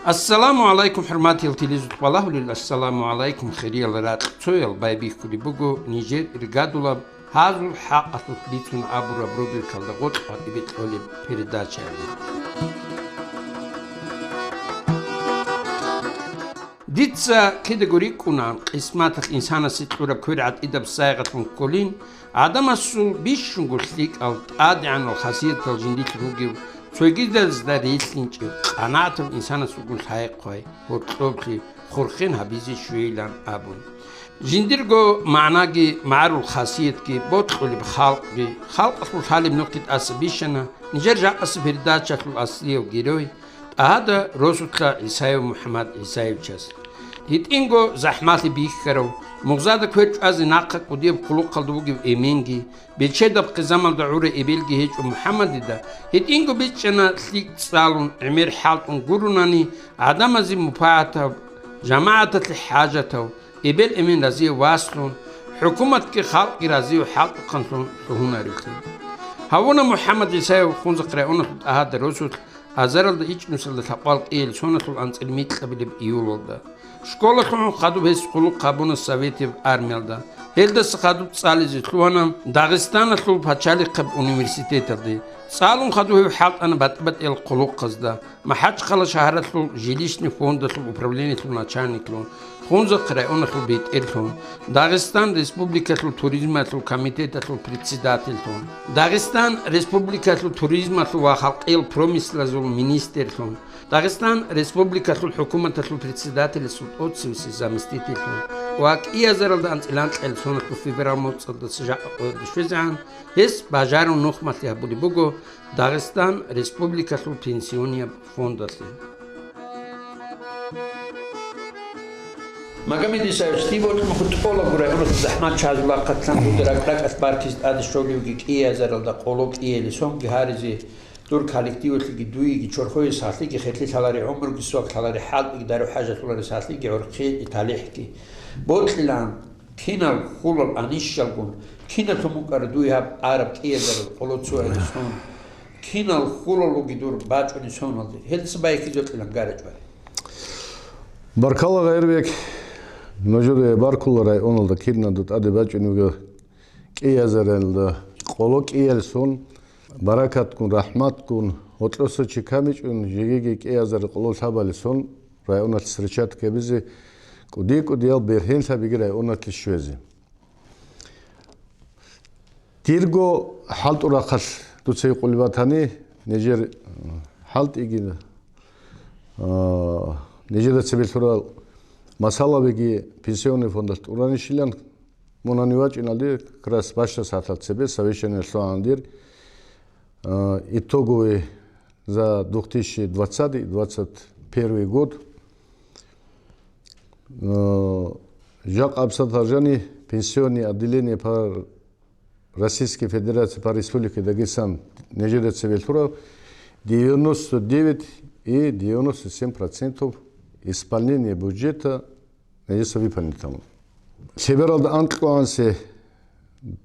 Ассаламу алейкум, хурмати телезрители. Ассаламу алейкум, хириал рад цоял байбих кули бугу Нижер иргадула хазул хақату лицун абура брубир калдагот атибет оли передача. Дитса кедегорикунан қисматах инсана ситураб курат идаб сайгатун колин адамасул бишунгурлик ал адиан ал хасият ал жиндит ругив Цойгидаз да рейтинг канатов инсана сугул хайқой хуртлобли хурхин хабизи шуилан абун жиндирго маънаги маърул хасият ки ботхули халқи халқул халим нуқтит асбишана нижер жақас передачаtul аслиев герой ада розутла исаев мухаммад исаевчас хитинго захмати бихкаров مغزاده كويت از ناقه قديب خلق قلدوغي ايمينغي بيتشدب قزامل دعوره ابيلغي هيج محمد دا هيتينغو بيتشنا سليك صالون عمير حالتون قروناني عدم زي مفاعته جماعة الحاجة ابيل امين رزي واصلون حكومة كي خلق رزي وحلق قنطون هنا ريخي هاونا محمد يسايو خونز قرأونا هاد الرسول ازارل دا ايش نسل تقوال ايل سونة الانس الميت قبل بإيول دا شكولا خلون خادو بيس قلو قابون السويتي ارميل دا هيلدس خادو تساليزي تلوانا داغستان تلو بحچالي قب انيورسيتيت دي سالون خادو هيو حالت انا بات ايل قلو قزدا ما حاج خلا شهرة تلو جيليشني فوندا تلو управление تلو начальник تلو خونزا قرأونا تلو بيت ايل تلو داغستان ريسبوبليكا تلو توريزما تلو كاميتيتا تلو председатель تلو داغستان ريسبوبليكا تلو توريزما تلو وخلق ايل промис لازول министер تلو داغستان ريسبوبليكا تلو حكومة تلو председатель سود اوتسيوسي заместитель تلو واك اي ازرال دا انتلان تلو سونة تلو فيبرال موتصل دا سجاق دشوزعان هس باجارو نخمت يهبولي بوغو داغستان ريسبوبليكا تلو пенсиония фонда تلو مقامي دي سايستيبو تلو خطفولا قرأي اولو زحمات شازولا قتلان بودراك راك اسباركيز ادش شوليوغيك اي ازرال دا قولوك اي لسون جهارزي دور كالكتيو تلقي دوي تشورخوي ساتلي كي خيتلي تلاري عمر كي سوق تلاري حال يقدروا حاجه تلاري ساتلي كي عرقي تاليحكي بوتلان كينا خول انيشالكون كينا تموكر دوي هاب عرب كيزر قلوتسو السون كينا خول لوغي دور باچوني سونالدي هلس بايكي جوتلان غارج باي Баркала гайрбек ножуде баркуларай оналда кирнадут аде бачунуга киязарелда қоло киелсон баракат кун рахмат кун отлосо чикамичун жегеге киязар қоло сабалсон районат сричат кебизи кудиал берхен сабигирай онат лишвези тирго халт урахас туцей қулбатани нежер халт игина Нежеда цебелтура масала беги пенсионный фондат уранишилян монанивач иналди крас башта сатат цебе совещание слоандир итоговый за 2020-2021 год Жак Абсатаржани пенсионное отделение по Российской Федерации по Республике Дагестан Нежеда цебелтура 99,97% исполнение бюджета надеется выполнить там. Северал анклуансе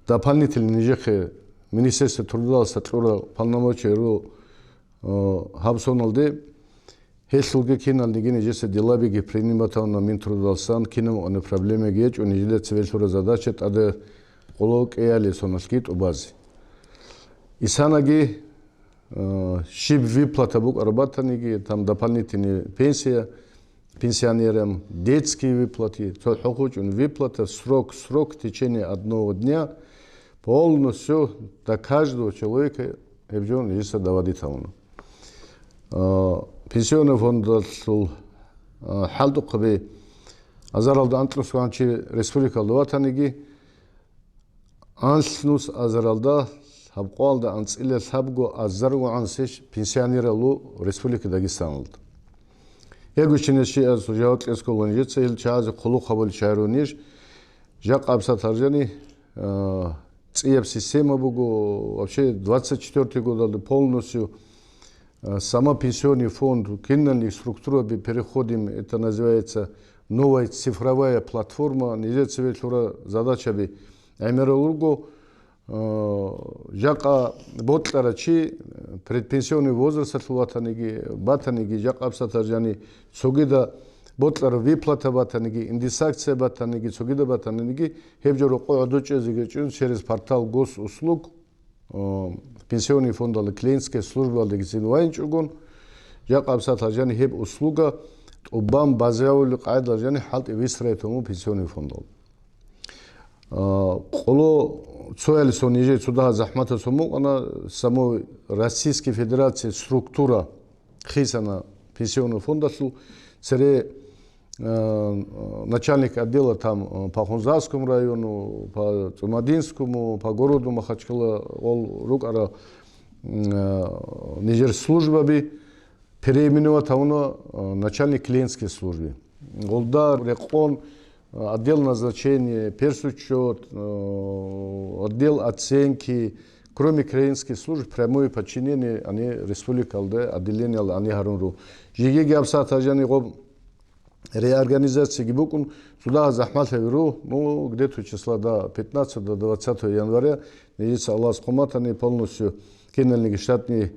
дополнительные нежехи Министерство труда сотрудничества полномочия Хабсоналде Хеслуге кинал нигене жесе делабиги приниматал на Минтрудалсан кинам он проблемы геч он жиле цивилтура задача аде колок эяли сонаскит обази. Исанаги шиб выплата бук работники там дополнительные пенсия пенсионерам детские выплаты то хохуч он выплата срок в течение одного дня полностью до каждого человека эбжон есть доводит там пенсионный фонд халду кабе азаралда антрусуанчи республика ловатаниги анснус азаралда Хабқалда анциле сабго азарго ансеш пенсионералу Республика Дагестан. Егучинеши аз жаут эсколонжеца ил чази қулу қабыл шайрониш Жак Абсатаржани ЦИЕП система буго вообще 24 года полностью сама пенсионный фонд киннальных структура переходим это называется новая цифровая платформа нельзя цивилтура задача би эмеролурго жака ботларачи предпенсионный возраст атлуатаниги батаниги жакапсата жани цогида ботлар выплата батаниги индексация батаниги цогида батаниги хебжоро qo'yadoc'eziga через портал госуслуг пенсионный фондалы клиентская служба алдыгисин вайнчугун жакапсата жани хеб услуга обам базовый қайда жани халт висрейтому пенсионный фондал қоло цоялисо ниже суда захмата сому она само Российской Федерации структура хисана пенсионного фонда цере начальник отдела там по Хунзарскому району, по Цумадинскому, по городу Махачкала, ол рукара нижер службаби переименовать тауна начальник клиентской службы. Олда рекон отдел назначения, персучет, отдел оценки, кроме клиентской службы, прямое подчинение, они республика Алде, отделение они харунру. Жиги абсатажани гоб реорганизации гибукун сюда захмат левиру, ну где-то числа до 15 до 20 января, недельца Аллах скоматаны полностью кинули штатные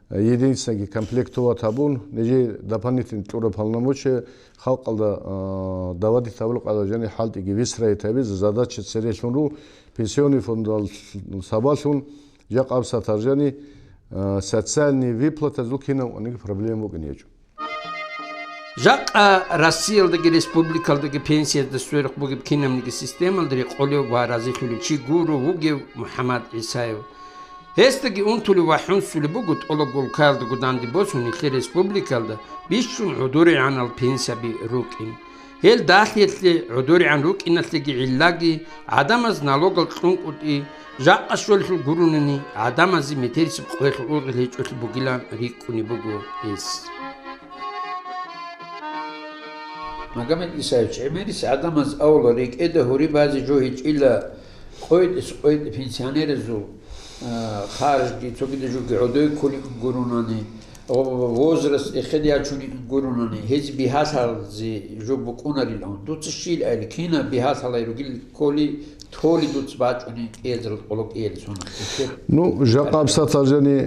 единицы комплектовать табун, неже дополнительные тура полномочия, халкалда давати таблок аладжани халти гивисрай табиз задачи церешунру пенсионный фонд сабашун жак абсатаржани социальные выплаты зукина у них проблему гнечу. Жак Россиядagi республикалдagi пенсияда суйрық бұгып кенемнегі системалдыры қолы варазы түлі чигуру вугев Мухаммад Исаев. Hestagi untuli vahun suli bugut ola golkaldı gudandı bosun ikli respublikalda bişun uduri anal pensiya bi rukin. Hel dahliyetli uduri an rukin atligi illagi adamaz nalogal qunk uti jaqqa şolhul gurunini adamazı meterisi qoyhul uğil hiç ötl bugilan rikuni bugu es. Magamet İsa'yç emeris adamaz avla rik ede huri bazı jo hiç illa qoyd pensiyanere zu خارجي تقول جو عدوي كل قروناني ووزرس إخديا شوني قروناني هز بهاسال زي جو بكونا للون دوت الشيل الكينا بهاسال يرجل كولي تولي دوت باجوني إيزر قلوب إيل سونا نو جاقاب ساتاجاني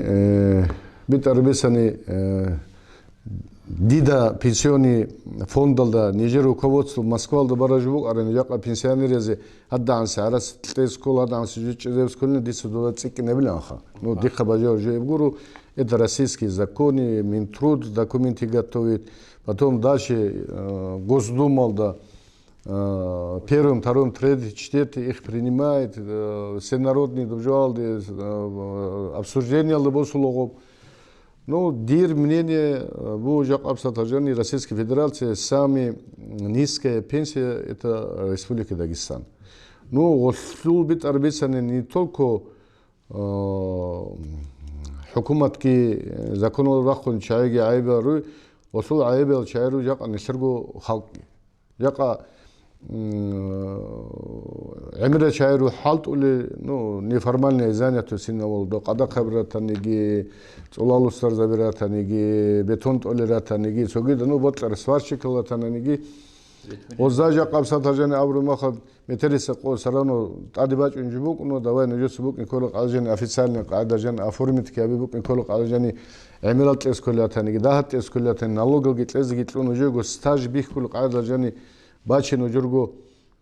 بتربيساني дида пенсионный фондалда Нижер руководство Москвалда баражбук арен жака пенсионерези аддансы арас тескол аддансы жучезевсколны дисудола цики не биланха. Ну диха бажа жевгуру это российские законы, Минтруд документы готовит, потом дальше Госдумалда первым, вторым, третьим, четвертым их принимает, всенародные добжалды, обсуждение лобосулогов. Ну, дир мнение, bu Жакапсатажани Российской Федерации самая низкая пенсия это Республика Дагестан. Ну, осул бит арбисаны не только хукуматки законы рахун чайги айбару, осул айбел чайру жака несергу халки. Жака Эмире чайру халт ули ну неформальное занятие синаволдо қада қабратаниги цолалустар забиратаниги бетон толератаниги согида ну ботлар сварщиклатаниги оза жақапсатажани абрумахад метериса қо сарано тадибач унжибук ну давай нажусбук николо қалжани официально қадажан оформит кабибук николо қалжани эмират эсколятаниги дахат эсколятани налоговги тлезги тлуну жого стаж бихкул қадажани бачино журго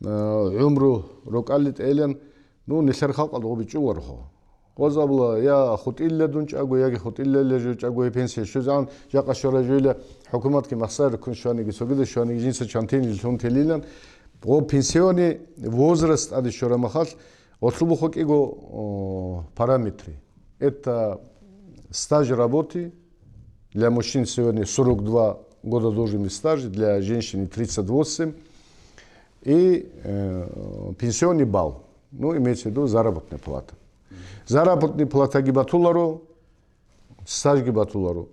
умру рокалит элен ну несер халқал гобичу вархо qozabla ya xutilla dunçago ya xutilla lejçago pensiya şu zaman ya qaşora jöylə hökumət ki məqsəd kunşanigi sogida şanigi jinsa çanteni son telilan o pensioni возраст adi şora maxal ослубу хокиго параметры это стаж работы для мужчин сегодня 42 года должен стаж для женщин 38 и пенсионный балл ну имеется в виду заработная плата заработная плата гибатулару, стаж гибатулару.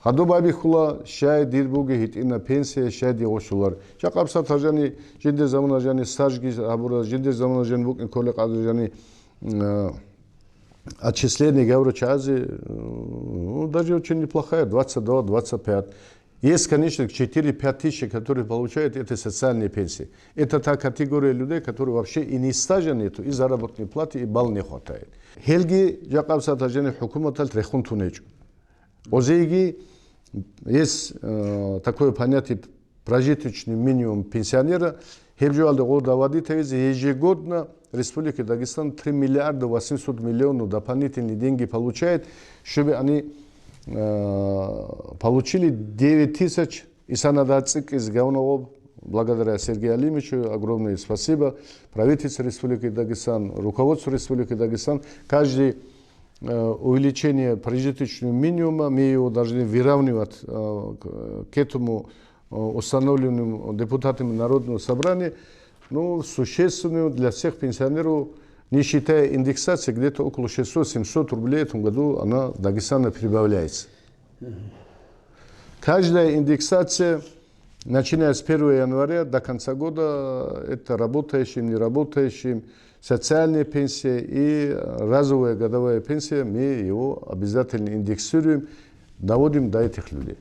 Хадобаби хула шай дирбуги хитина пенсия шай диошулар. Чакапса тажани жиндер замана жани стаж гибатула жиндер замана жани букин коле каду жани отчисление гавро чази даже очень неплохая 22-25. Есть, конечно, 4-5 тысяч, которые получают это социальные пенсии. Это та категория людей, которые вообще и ни стажа нету, и заработной платы, и балл не хватает. Хелги жакабса таджани хукуматал трехун тунечу. Озеги есть такое понятие прожиточный минимум пенсионера. Хебжуалды года водителей ежегодно Республика Дагестан 3 миллиарда 800 миллионов дополнительные деньги получает, чтобы они получили 9 тысяч и санадацик из Гаунова. Благодаря Сергею Алимовичу огромное спасибо. Правительству Республики Дагестан, руководству Республики Дагестан. Каждое увеличение прожиточного минимума мы его должны выравнивать к этому установленным депутатами Народного собрания. Ну, существенную для всех пенсионеров, не считая индексации, где-то около 600-700 рублей в этом году она в Дагестане прибавляется. Каждая индексация, начиная с 1 января до конца года, это работающим, неработающим, социальная пенсия и разовая годовая пенсия, мы его обязательно индексируем, доводим до этих людей.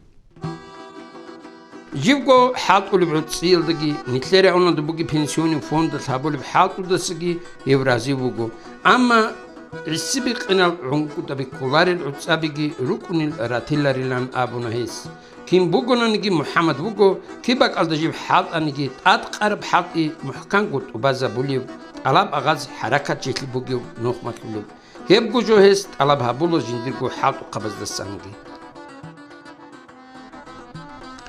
Живго халт улибрут силдаги, нитлере он до буги пенсионный фонд сабулиб халт улдасги еврази бугу. Амма рисибик инал рунку таби куларил утсабиги рукунил ратилларилан абунахис. Ким бугонанги Мухаммад буго кибак алдажиб халт анги атқарб халти мухкангут убаза булив алаб агаз харакат житли буги нохматлуб. Хеб гужохес алаб хабуло жиндиргу халт қабаздасанги.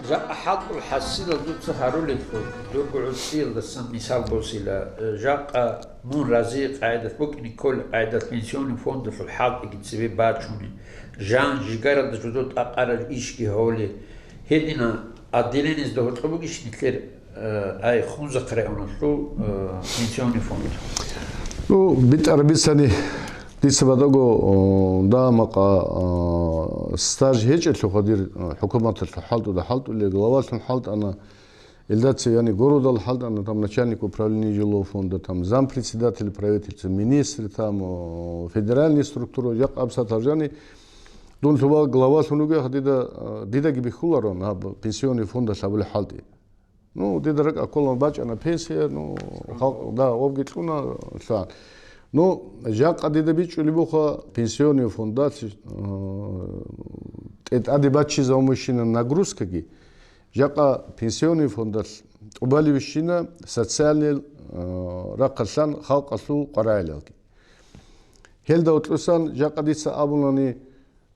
جاء حاط الحسيل ضد سهرولي دوق عسيل دسم مثال بوسيلا جاء مون رزيق قاعدة بوكني كل قاعدة بنسيون فوند في الحاط يجتسبي باتشوني جان جيجارة دجودوت أقارج إيشكي هولي هيدنا أدينين إزدهو تقبوكيش نتلير أي خونزة قرأونا شو بنسيون فوند بالتربيساني ديسبادوغو دا مقا ستاج هيج الخدير حكومة الحالت ودا حالت اللي глават الحالت أنا إلداتي يعني города الحالت أنا там начальник управления жилого фонда там зампредседатель правительства министры там федеральные структуры як абсатажани дун това глава сунуга дида гибихуларон на пенсионный фонд сабул халти ну дида рак аколон бач на пенсия ну да обгитуна ша Ну, жак адидабич улибуха пенсионный фондаци адибачи за умышленная нагрузка ги жака пенсионный фондац убаливищина социальный ракасан халкасу карайлалки хелда утлусан жак адиса абунани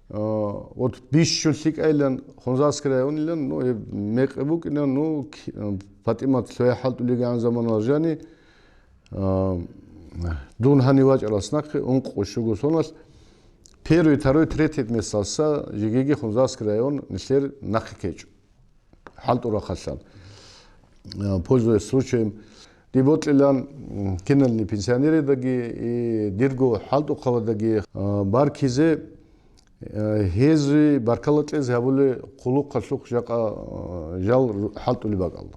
вот бишшулсик айлан хонзаскра онилан ну мекбук ну фатимат сойхалт улиган заман аржани Дун ханивач аласнахи унқ ушугусонас первый, второй, третий месяца жигиги Хунзарский район неслер нахикеч. Халтура хасан. Пользуясь случаем, диботлилан кинальни пенсионеры даги и дирго халту хавадаги баркизе хези баркалатле забуле кулук кашлук жака жал халту либагал.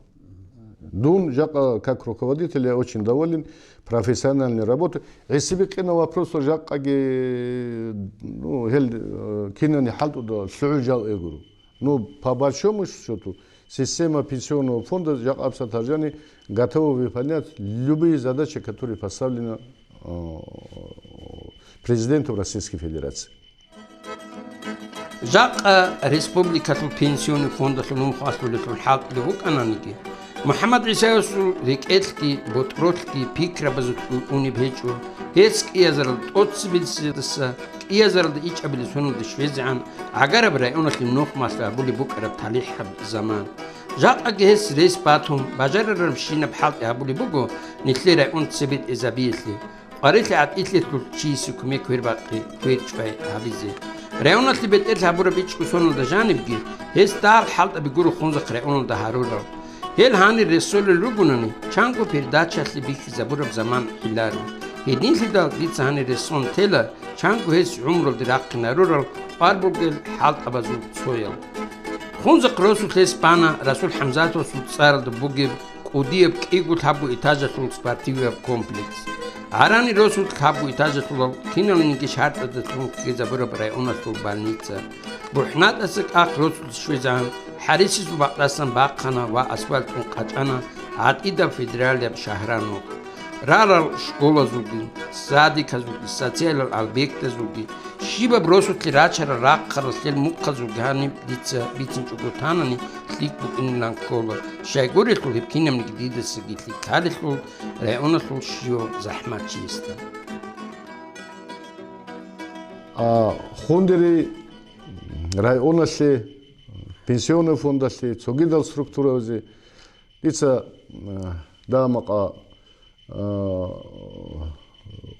Дун жака как руководитель я очень доволен профессиональной работой. Если бы на вопрос жака ну хел кинани халту да сужал эгуру. Ну по большому счету система пенсионного фонда жака абсатаржани готова выполнять любые задачи, которые поставлены президентом Российской Федерации. Жака республикату пенсионный фонд лунум хасбулету халт левук ананики. Мухаммад Исаевсу рекетки ботротки пикра базут унибхечу хеск иязарл отсбилсиса иязарл ич абилсуну дшвезан агараб районах лимнох масла були букараб талихаб zaman жак агес рес батум бажарарам шина бхалт абули буго нитлера унтсбит изабисли арихли атитлету чиси кумек вербaqi кверчвай абизи районах либет элхабура бичку сону да жанибги хес тар халт абигуру хунза район да харула هل هانی رسول روگونانی چانگو پیرداچ اصلی بیشی زبور زمان هیلارو هدین سیدا دیت هانی رسون تلا چانگو هست عمر دراق نرورال باربوگل حالت ابازو سویل خونز قروسو تلیس بانا رسول حمزاتو سوت سارد بوگیب قودیب کیگو تابو اتاجا سولت سپارتیویب کمپلیکس Арани росут хабу итажатуло кинолинги шартада тунки забурабрай унасул больница. Бурхнатасык ак росут швезан харисис бақласан баққана ва асфальтун қачана атида федералия шахрану. Рарал школа зуги, садика зуги, социалал албекта зуги, шиба бросут ли рачара раққара сел муққа зугани дица битин чугутанани сликбук инлан кола. Шайгоритул хипкинам нигдидасы гитли калитул районасул шио захматчиста. Хондери районасли, пенсионный фондасли, цогидал структурази, дица дамаqa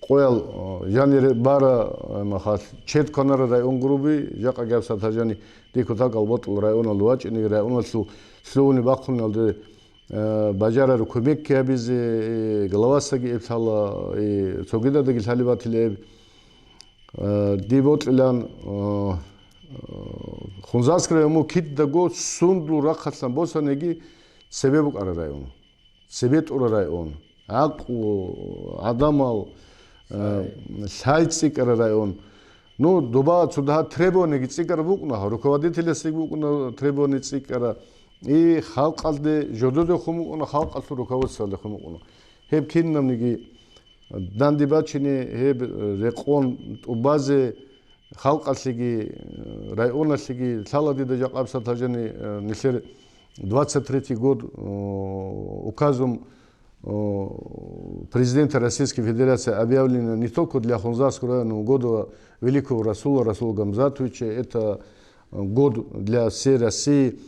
qoyal janire bara maxas chet konara rayon grubi jaqa gavsa tajani dikuta galbotl rayona luachini rayona sluni baqunalde bajara көмек кебиз главасаги эпсала цогидадagi салибатиле диботлан хунзаскрему китдаго сундлу рахатсан босанеги себебу қара район себет ура район ақу адамал сайци қара район ну дуба цуда требонеги цикара букна руководители сигбукна требони цикара и халқалде жододе хумукна халқалсу руководстволе хумукна хеб киннамниги дандибачини хеб реқон убазе халқалсиги районалсиги саладида жақабса тажани нишер 23 год указом президента Российской Федерации объявлено не только для Хунзарского района, года великого Расула Гамзатовича, это год для всей России.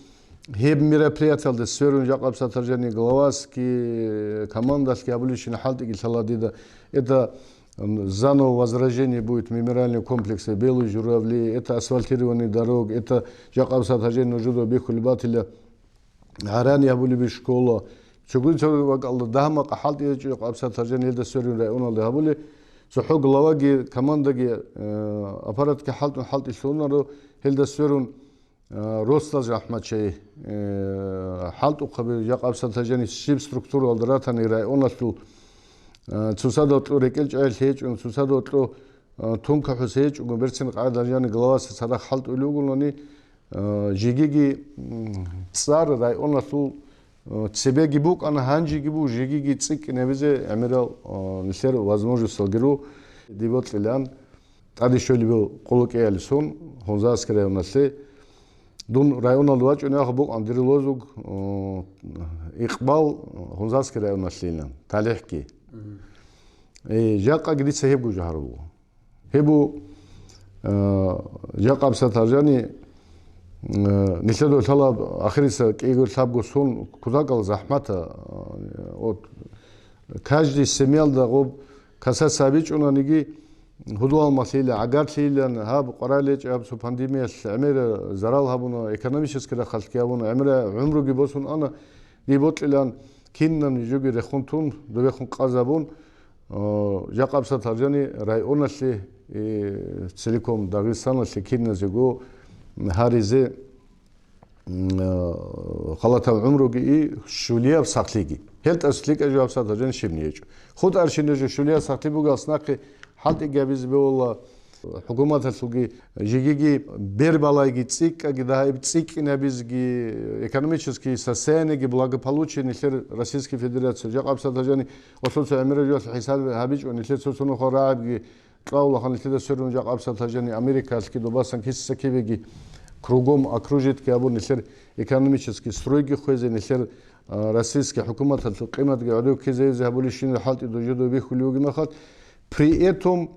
Хеб мероприятия для сферы Жакоб Сатаржани Головаски, командовский обличный халтики Саладида. Это заново возрождение будет мемориального комплекса Белые журавли, это асфальтированные дороги, это Жакоб Сатаржани Жудо Бехулибателя, Арани Абулиби школа. Чугунчо вакалда дахма халти Жакоб Сатаржани Элда сферы района Абули. Сухуг лаваги командаги аппаратки халти шунару Элда сферу Ростаз Ахмадчей халт уқаби Жакоб Сатаржани шиб структура алдаратани районалсу цусадотлу рекелчайл хеч цусадотлу тунка хусеч берсин қадаржани главас сада халт улугулони жигиги цар районалсу цебеги бук ана ханжиги бу жигиги цик невизе амирал нишер возможность салгиру дивотлилян тадишолибу қолокеялисон Хунзарский районалсе Дун района луач уняха бук андирилозуг иқбал Хунзарский район наслинан талихки. Жака гидица хебу жахару. Хебу Жакоб Сатаржани нишедо талаб ахириса кегер сабгу сон кудагал захмата от каждый семьял да гоб каса сабич унаниги Худуал масила агарлилан хаб qaraleç absu pandemiyas amera zaral habuna ekonomически рахалкиавуна амера умруги босун ана диботлилан киннан жуги рехунтун довехун қазабун Жакоб Сатаржани районалли целиком Дагестаналли кинназего харизе халата умруги и шулия сахлиги хелт аслика Жакоб Сатаржани шибниеч худ аршинеже шулия сахли бугалснақи حالت جابز بولا حكومات السوقي جيجي بيربالايجي تسيك أجدها بتسيك نبيزجي экономически сосенеги благополучие нишер Российской Федерации Жакоб Сатаржани осоца эмирежос хисаб хабич он нишер сосуну хорабги клаула хан нишер сөрун Жакоб Сатаржани американский добасан киссакивеги кругом окружит кабу нишер экономически стройги хуэзе нишер российский حكومات القيمة جعلوا كذا يذهبوا للشين حالت دوجدوا بيخلوجي مخاط При этом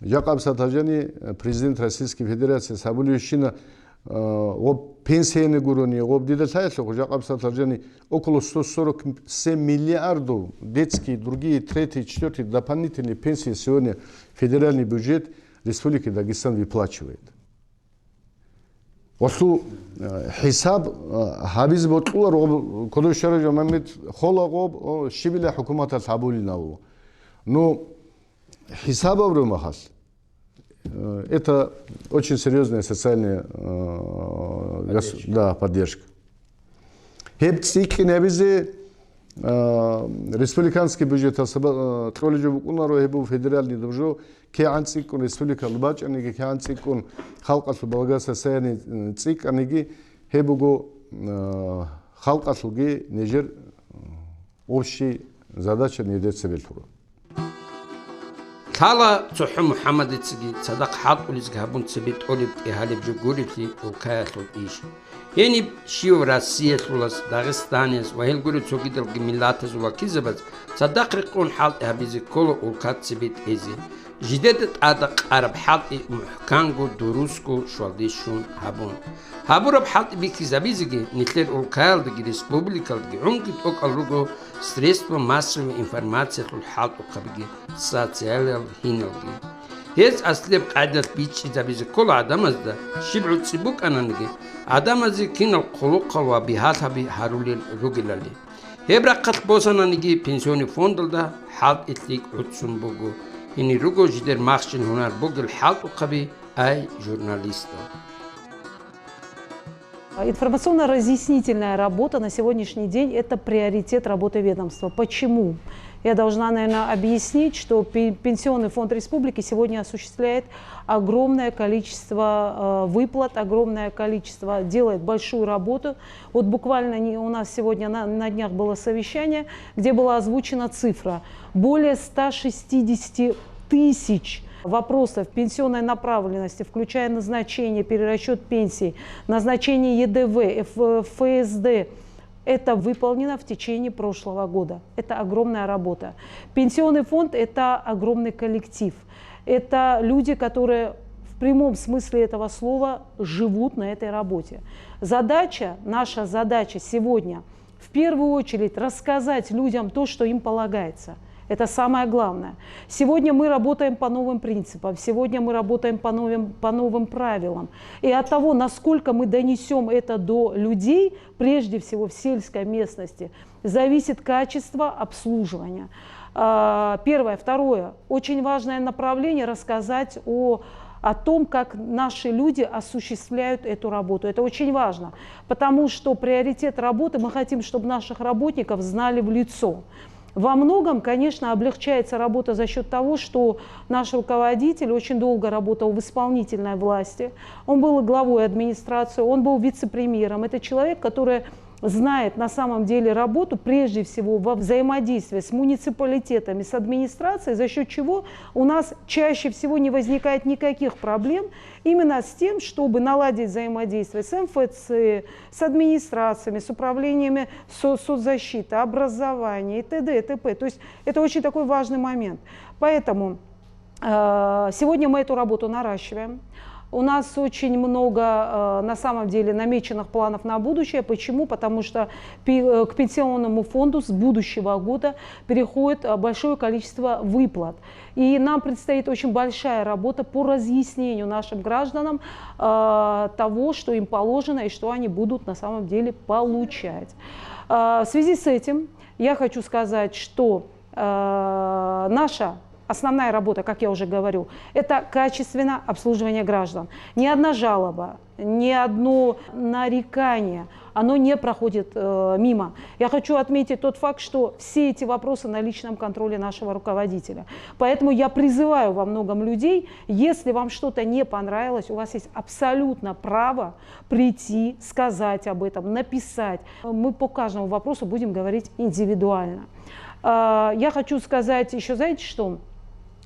Жакоб Сатаржани, президент Российской Федерации, Сабулишина, об пенсионной гурони, об дедатайсло, Жакоб Сатаржани около 147 миллиардов детские, другие, третий, четвертый дополнительные пенсии сегодня федеральный бюджет Республики Дагестан выплачивает. Осу хисаб хабиз ботлар, кодо шаража мамед холагоб шибиля хукумата Сабулинау. Но Хисабовру махас. Это очень серьезная социальная поддержка. Хепцики небизе республиканский бюджет троллиджо букунаро хебу федеральный добжо кеанцикун республика лбачаниги кеанцикун халқаслу балгаса саяни циканиги хебуго халқаслуги нежер общий задача недецебелтура. Кала цуху Мухаммад ицги цадак хат улизг хабун цебит олиб ихалиб жугурибли улкаяслу иш. Ени шиу Россия слулас Дагестанес вахел гуру цогидал гимилатез улакизабаз цадак рикун хал ихабизи коло улкат цебит эзи. Жидедет адак араб хат и мухкангу дуруску швалдишун хабун. Хабураб хат бики забизиги нитлер улкаялдыги республикалдыги унгит ок алруго средства массовой информации хат укабиги социальный хинелги. Хез аслеб қайдат бичи забизи кол адамазда шибу цибук ананги адамази кинал қолуқал ва бихатаби харулил ругилали. Хебрақат босананги пенсионный фондалда хат итлик утсун бугу. Ини руго жидер махшин хунар бугил хат укаби ай журналиста. Информационно-разъяснительная работа на сегодняшний день – это приоритет работы ведомства. Почему? Я должна, наверное, объяснить, что Пенсионный фонд республики сегодня осуществляет огромное количество выплат, огромное количество, делает большую работу. Вот буквально у нас сегодня на днях было совещание, где была озвучена цифра. Более 160 тысяч вопросов пенсионной направленности, включая назначение, перерасчет пенсий, назначение ЕДВ, ФСД, это выполнено в течение прошлого года. Это огромная работа. Пенсионный фонд – это огромный коллектив. Это люди, которые в прямом смысле этого слова живут на этой работе. Наша задача сегодня в первую очередь рассказать людям то, что им полагается. Это самое главное. Сегодня мы работаем по новым принципам, сегодня мы работаем по новым правилам. И от того, насколько мы донесем это до людей, прежде всего в сельской местности, зависит качество обслуживания. Первое. Второе. Очень важное направление – рассказать о том, как наши люди осуществляют эту работу. Это очень важно, потому что приоритет работы, мы хотим, чтобы наших работников знали в лицо. Во многом, конечно, облегчается работа за счет того, что наш руководитель очень долго работал в исполнительной власти. Он был главой администрации, он был вице-премьером. Это человек, который знает на самом деле работу, прежде всего, во взаимодействии с муниципалитетами, с администрацией, за счет чего у нас чаще всего не возникает никаких проблем именно с тем, чтобы наладить взаимодействие с МФЦ, с администрациями, с управлениями соцзащиты, образования и т.д. и т.п. То есть это очень такой важный момент. Поэтому сегодня мы эту работу наращиваем. У нас очень много, на самом деле, намеченных планов на будущее. Почему? Потому что к пенсионному фонду с будущего года переходит большое количество выплат. И нам предстоит очень большая работа по разъяснению нашим гражданам того, что им положено и что они будут на самом деле получать. В связи с этим я хочу сказать, что наша основная работа, как я уже говорю, это качественное обслуживание граждан. Ни одна жалоба, ни одно нарекание, оно не проходит мимо. Я хочу отметить тот факт, что все эти вопросы на личном контроле нашего руководителя. Поэтому я призываю во многом людей, если вам что-то не понравилось, у вас есть абсолютно право прийти, сказать об этом, написать. Мы по каждому вопросу будем говорить индивидуально. Я хочу сказать еще, знаете что?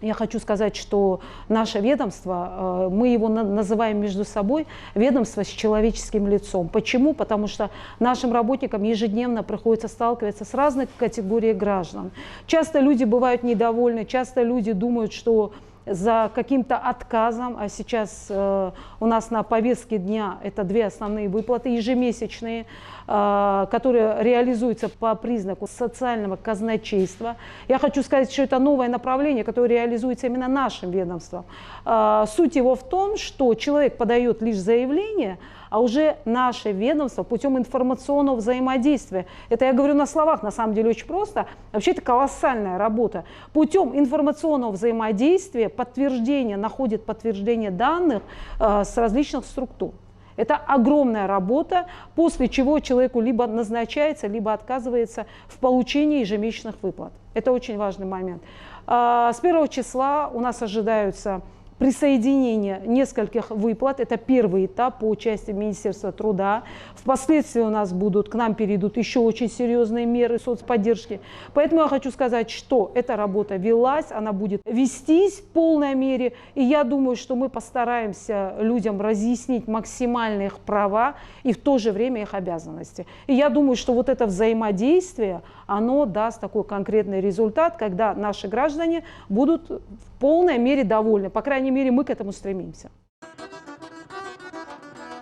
Я хочу сказать, что наше ведомство, мы его называем между собой ведомство с человеческим лицом. Почему? Потому что нашим работникам ежедневно приходится сталкиваться с разной категорией граждан. Часто люди бывают недовольны, часто люди думают, что за каким-то отказом, а сейчас у нас на повестке дня это две основные выплаты ежемесячные, которые реализуются по признаку социального казначейства. Я хочу сказать, что это новое направление, которое реализуется именно нашим ведомством. Суть его в том, что человек подает лишь заявление, а уже наше ведомство путем информационного взаимодействия, это я говорю на словах, на самом деле очень просто, вообще это колоссальная работа, путем информационного взаимодействия находит подтверждение данных с различных структур. Это огромная работа, после чего человеку либо назначается, либо отказывается в получении ежемесячных выплат. Это очень важный момент. С 1 числа у нас ожидаются присоединение нескольких выплат. Это первый этап по участию Министерства труда. Впоследствии у нас к нам перейдут еще очень серьезные меры соцподдержки. Поэтому я хочу сказать, что эта работа велась, она будет вестись в полной мере. И я думаю, что мы постараемся людям разъяснить максимально их права и в то же время их обязанности. И я думаю, что вот это взаимодействие, оно даст такой конкретный результат, когда наши граждане будут в полной мере довольны. По крайней мере, мы к этому стремимся.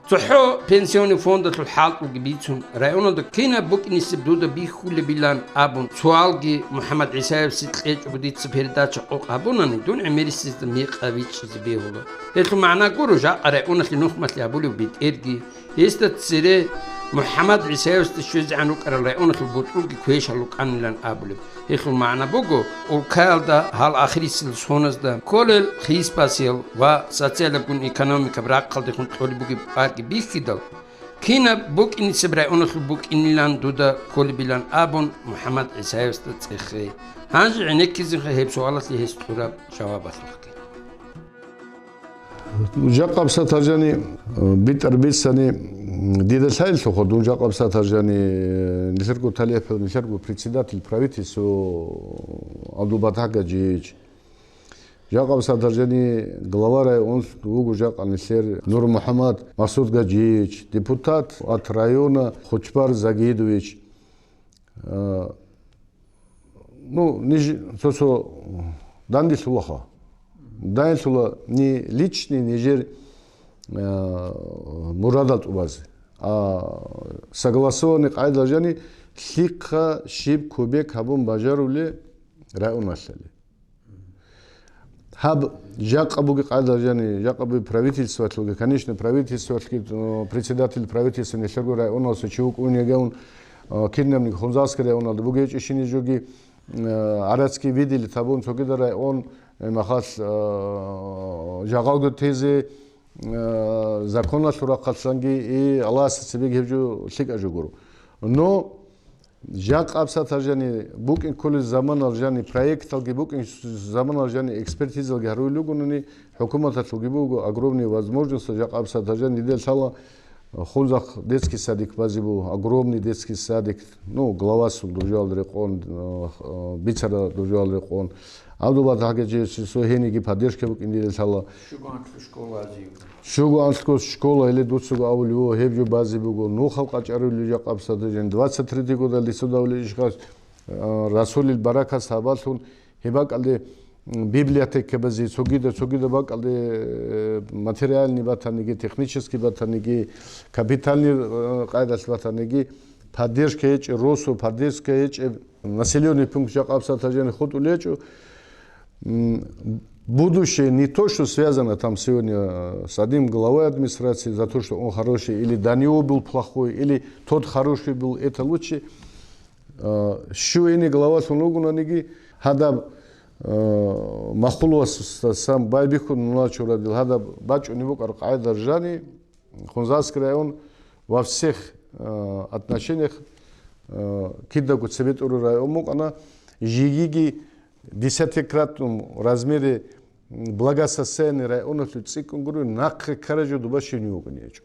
Тохо пенсионный фонд الحال وجبيتهم رأينا دكينا بوك إن السبدودة بيخول بلان أبون سؤالجي محمد عيسى سيتقيت وبديت سبيردات شقوق أبونا ندون عمير السيستم يقابيتش زبيهولا هذا معناه كروجا رأينا في نخمة لأبولي وبيت إرجي يستتصير محمد عيسى استشوز عنك رأينا في البطولة كويش هلوك عن لان أبولي هذا معناه بوجو وكال ده هال آخر السونس ده كل الخيس باسيل وساتيل بون إيكونوميك براق قلت يكون تقولي بوجي باقي بيكيدل كينا بوك إني سبرأينا في البوك إني لان دودا كل بلان أبون محمد عيسى استشخي هانج عنك كذا هيب سؤالات لي هستورا جوابات لك جاقب ساترجاني بيتر بيساني ديدا سايل سوخو جاقب ساترجاني نشركو تاليف نشركو председатель правительства Абдулбатагаджич جاقب ساترجاني глава района угу жаканисер Нур Мухаммад Масуд Гаджич депутат от района Хочпар Загидович сосо дандис лоха Дайсула не личный нижер мурадат убаз, а согласованный айдажани сликха шиб кубек хабун бажаруле районасали. Хаб жакабуги айдажани жакабу правительство, конечно правительство, председатель правительства нешерго районаса чук унегеун кинемник хунзаский район, бугеч ишини жоги арабский видели табун цогида район махас жагалгы тезе закона суракатсанги и алас себе гевжу сика жугуру но жак абсатажани букин кули заман алжани проект алги букин заман алжани экспертиза алги харуйлугуни хукумат алги бугу огромные возможности жак абсатажани дел сала хунзах детский садик базибу огромный детский садик глава суд дужал рекон бичара дужал рекон Абдулбатагаджи сохениги поддержки букин сала шугуанская школа или дуцуга аулио хевжу базибу халкачарулю жак абсатажани 23 года лисудавли ишхас расулил барака сабатун хебакалде библиотека бази цогида бакалде материальный батаниги технический батаниги капитальный кайдас батаниги поддержка эч росу поддержка эч населенный пункт жак абсатажани хотулечу будущее не то, что связано там сегодня с одним главой администрации за то, что он хороший, или до него был плохой, или тот хороший был, это лучше. Шуэни глава сунугунаниги, хада махулуас сам байбиху нулачурадил, хада бач у него каркайда ржани, Хунзарский район во всех отношениях кидагу цеветуру району, она жигиги десятикратном размере благосостояния районов цикунгуру нахэ каражу дубаши не угнечу.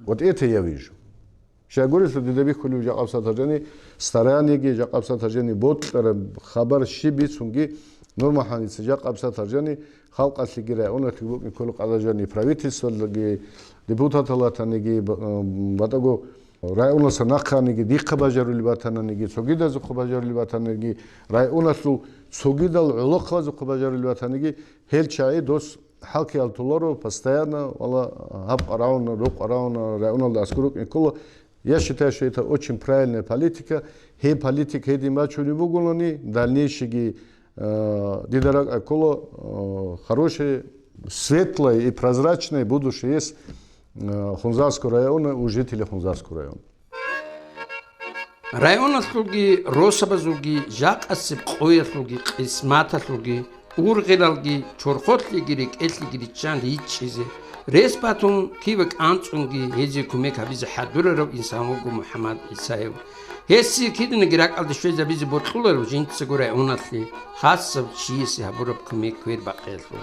Вот это я вижу. Сейчас говорю, что дедових хулю жакап сатажани старанеги жакап сатажани ботлара хабар шиби сунги нормаханицы жакап сатажани халк аслиги районов букин колук алажани правительство депутаталатанеги батаго районаса наханиги дихабажарули батананиги цогида зухабажарули батананиги районасу цогидал улохва зухабажарули батананиги хелчаи дос халки алтуларо постоянно вала хаб арауна рук арауна районал аскурук никола. Я считаю, что это очень правильная политика. Хей политика хей димачу не бугулани дальнейшие дидарак акола хорошее светлое и прозрачное будущее есть Хунзарского района у жителей Хунзарского района. Район слуги, Росабазуги, Жак Асип Қойаслуги, Қисматаслуги, Урғилалги, Чорхотлигирик, Этлигиричан, Ичизе, Респатун кивек анцунги хези кумек абиз хадураров инсамугу Мухаммад Исаев. Хеси кидин гирак алдшвеза биз ботлулар жинтсгура унасли хасв шиси хабураб кумек квер бақелу.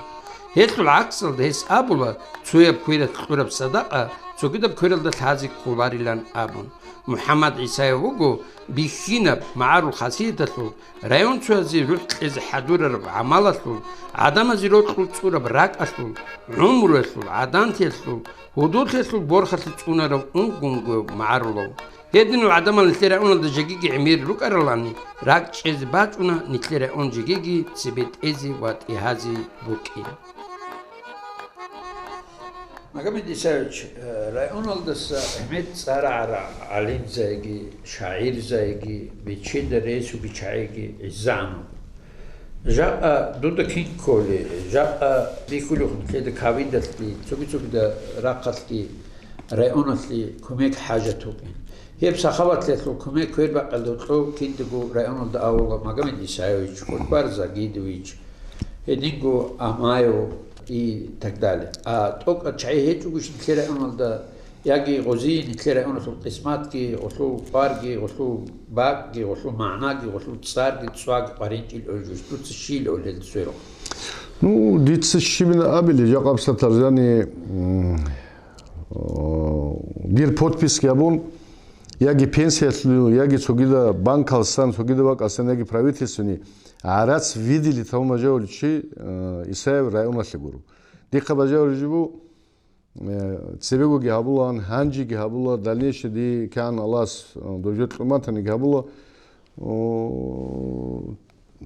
Хетлул аксал дес абула цуяб квер тлураб садаqa цугидаб кверлда тазик куларилан абун. Мухаммад Исаев угу бихинаб маару хасидату район цуази рухтез хадурараб амалату Адам зиротлул цураб ракатлул умрулул адантеллул худутлул борхатлул цунараб унгунгу маарулу Hedin adamın nitlere onun da jegigi emir rukaralani rak çez batuna nitlere on jegigi sibet ezi vat ihazi buki. Magami disavç rayon aldasa Ahmet Sarara alim zaygi şair zaygi biçinde resu biçaygi izzanu. Ja'a duda kinkoli ja'a bikulu kede kavidatli çubi da rakatli rayonatli kumek hajatukin. Hep sahavatletlu kumek kör baqaldotlu kindigu rayonda avla magami disavç kurbarza gidoviç hedingu amayo и так далее. А только чайхет угуш нитлера онда яги гози нитлера онсу қисматки осу парги осу багги осу маънаги осу царги цваг паринчил ölжүш тут шил олел сөро. Ну дитс шимин абили жакапсатар жани бир подписки абун яги пенсиятлу яги цогида банк алсан цогида бак алсан яги правительствени Арац видели там мажоричи Исаев районалли гуру. Дика мажоричи цебегу габулан ханжи габула дальнейшее ди кан Аллас дожет луматани габула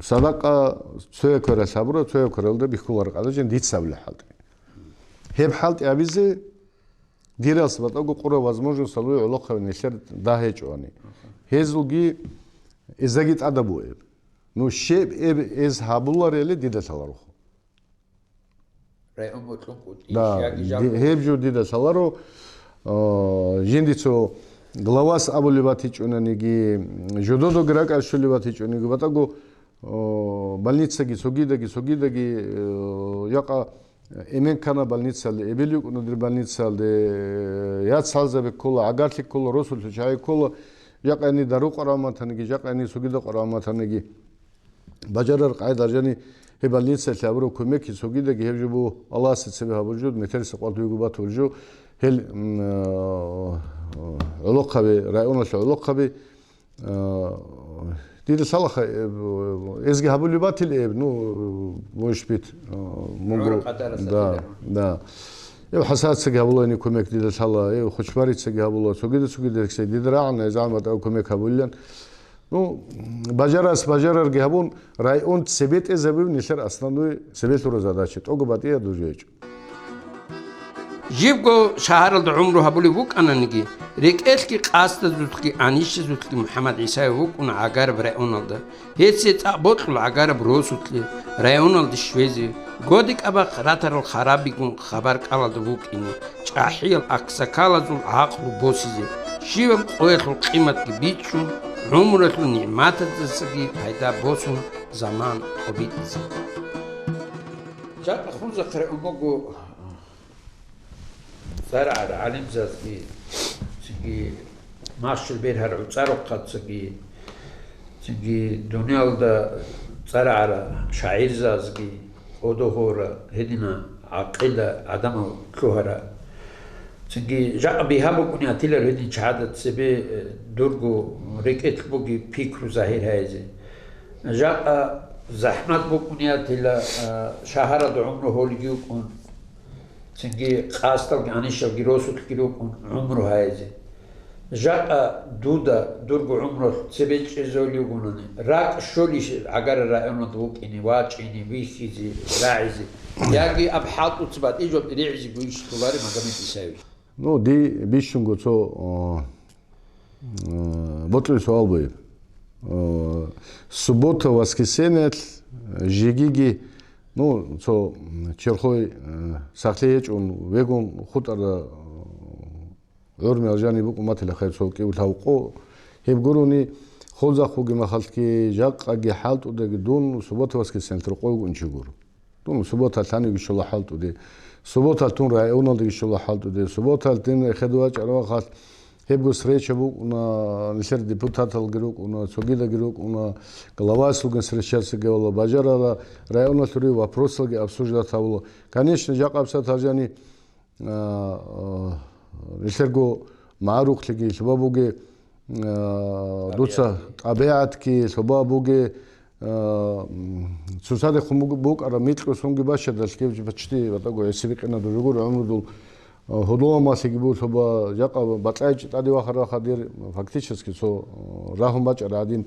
садака цоя кора сабура цоя коралда бихулар qada жен дит сабла халт. Хеб халт абизе дирас батагу қура возможность салуй улоха нешер дахечоани. Хезуги изагит адабуеб. Ну шеб ez habullar ele didesalar oxu. Rayon motlunqut. Да, hebju didesalaro jenditso главас абуливатичунаниги жододо гракашуливатичуниги батаго больницаги согидаги яқа эменкана больницалде эбелюк унудри больницалде яд салзабек кола агарлик кола росул чай кола яқани дару қараматаниги яқани согида қараматаниги Бажарар қайдаржани хебалница лабро көмеки согидаги хебжубу Аллах сецебе хабуржуд метерс қалтугу батуржу хел улоқаби районаш улоқаби диде салаха эзги хабули батил эб ну мошбит мунгу да Ev hasatsa gabulani көмек диде сала ev хучбарица gabula согида ксе диде раана замат көмек хабулан Ну, бажарар габун район себет эзабив нишер основной себетура задача. Тога батия дужеч. Живго шахарал умру хабули вук ананиги. Рекэлки қаста зутки аниши зутки Мухаммад Исаев вук уна агар в районалда. Хетси цаботлу агар в росутли районалда швези. Годик абак ратарал харабигун хабар калада вук ини. Чахил аксакалазул ақлу босизи. Шивам қоятлу қиматки бичун. Умрулу ниъмататсги пайда босун заман обидси. Жат хун захре умогу зарар алим зазги сиги машл берхар уцарокатсги сиги дунялда зарара шаир зазги одохора хедина ақила адама клухара Çünkü jaqa bihabu kuni atiller hedin çahadat sebe durgu reket bugi fikru zahir hayzi. Jaqa zahmat bu kuni atilla şahara da umru holgi kun. Çünkü qastal yani şevgi rosut kilo kun umru hayzi. Jaqa duda durgu umru sebe çezoli gunani. Rak şoli agar rayonu duk ini vaç ini vihizi raizi. Yagi abhat utbat ijob riizi bu iştuları magamit isavi. Ну, ди бишунгу цо ботлу соалбой. Суббота, воскресенье, жигиги, ну, цо черхой сахлеч он вегон хутара өрме алжани бук матила хайр цо ки улхауқо хебгуруни хозахуги махалтки жақаги халт удаги дун суббота воскресенье трқой гунчигур. Дун суббота тани гишла халт уди სუბოთალ თუნ რაიონალდი შოლა ხალტუდე სუბოთალ თინ ხედვა ჭარვა ხალ ჰებგოს რეჩებუ უნა ნისერ დეპუტატალ გრუკ უნა ცოგიდა გრუკ უნა главасуган срещаться гевала бажарала районалтури вопросалги обсуждатавло конечно жақапса таржани нисерго маарухлиги субабуге дуца табиатки субабуге სუსადე ხუმბუკ არა მიტყოს ხუმგი ბაშა და სკევჭი ბჭტი ბატაგო ესე ვიყენა და როგორ ამრუდულ ჰოდლომასი გიბურთობა ჯაყა ბატაჭი ტადი ვახარა ხადერ фактически со рахум бача радин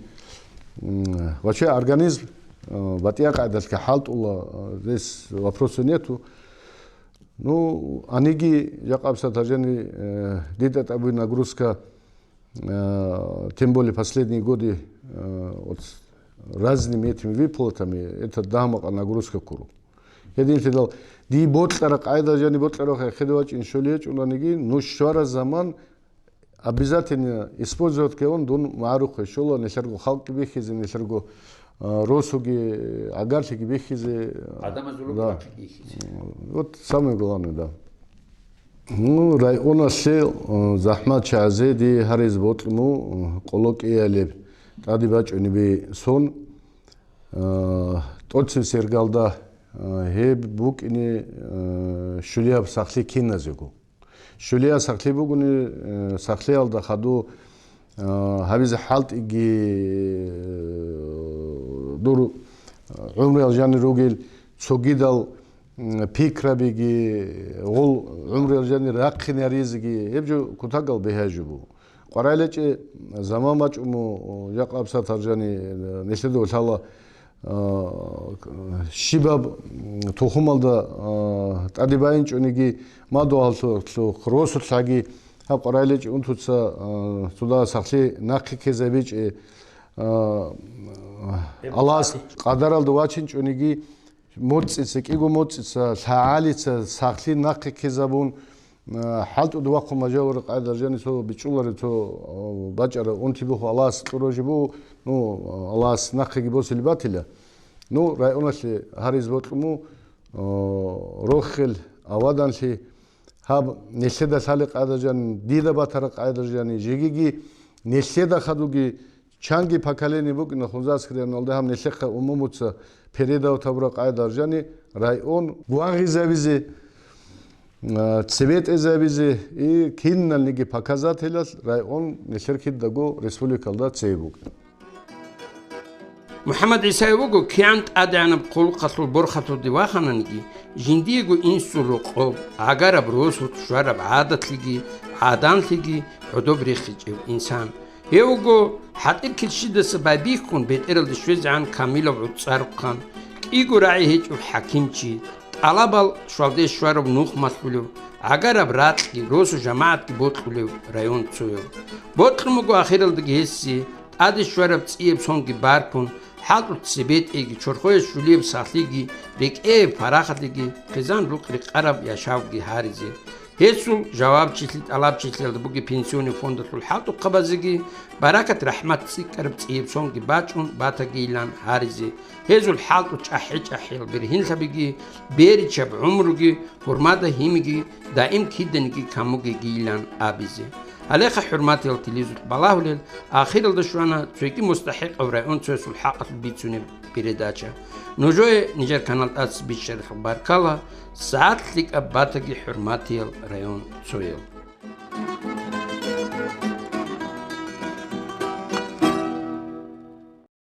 вообще организм батия қайдаске халтула здесь вопроса нету ну аниги жақапса таржани дита табуй нагрузка тем более последние годы вот разными этими выплатами это дамаqa нагрузка куру. Единственное, ди ботлара қайда жани ботлара хедовач иншолиеч унаниги ну шора заман обязательно использовать он дун маруха шола несерго халки бехизе несерго росуги агарлики бехизе да. Вот самое главное, да. Ну района сел захмат чазе ди хариз ботлму колокиялеб ტადი ბაჭონები სონ ტოცი სერგალდა ჰებ ბუკინი შულია სახლი კინაზეგო შულია სახლი ბუკინი სახლი ალდა ხადუ ჰავიზ ჰალტ იგი დურ უმრელ ჟანი როგილ ცოგიდალ ფიქრაბიგი ღოლ უმრელ ჟანი რაყინი არიზიგი ებჯო ქუთაგალ ბეჰაჯუბუ ყარაილეჭი ზამამაჭუმუ ჟაყაფსა თარჯანი ნეშედო თალა შიბაბ თუხუმალდა ტადიბაინჭუნიგი მადოალსო ხროსუცაგი ა ყარაილეჭი უნთუცა სუდა სახლი ნახიქეზებიჭი ალას ყადარალდო ვაჩინჭუნიგი მოწიცე კიგო მოწიცა საალიცა სახლი ნახიქეზაბუნ حالت دو وقت ماجور قاعد رجاني سو بيچولر تو باچر اونتي بو خلاص تروجبو نو خلاص نخي بو سلباتيلا نو رايوناشي هاريز بوتمو روخل اوادانشي هاب نشدا سالي قاعد رجان ديدا باتر قاعد رجاني جيگيگي نشدا خدوگي چانگي پاکاليني بو نو خونزاس كريان ولدا هم نشخ عموموت передав табра قاعد رجاني رايون گواغيزавизи цвет эзавизе и кинналниги показателяс район нешеркид даго республикалда цейбук محمد عيساوغو كيانت ادعنا بقول قتل برخة دواخنانجي جنديغو انسو رقوب عقارب روسو تشوارب عادت لجي عادان لجي عدو بريخيج انسان يوغو حتى كل شيء سبابيكون بيت ارل دشويز عن كاميلو عدسارقان ايغو راعي هيج حكيمچي طلبال شوالدي شوارب نوخ مسؤولو عقارب راتلي روسو جماعت بوتلو رايون تسويو بوتلموغو اخير الدقيسي ادي شوارب تسيب سونگي باركون حالتو تسيبيت ايگي چورخوي شوليب ساخليگي ريك اي فراخدگي قزان روق ريق عرب يشاوگي هاريزي هيسو جواب چيتلت علاب چيتلت بوگي پنسيوني فوندتو الحالتو قبازگي بركة رحمت سيكرب تسيب سونگي باچون باتگي لان هاريزي هيزو الحالتو چاحيل برهين لبگي بيري چب عمرگي حرمادا هيمگي دائم كيدنگي كاموگي گيلان آبيزي عليك حرماتي التليزو بلاهوليل آخر الدشوانا تسويكي مستحق او رايون تسويسو الحاقة البيتسوني بيرداچا نوجوه نيجر كانال تاتس بيشار خبار كالا ساعت لك اباتاقي حرماتي الرايون تسويل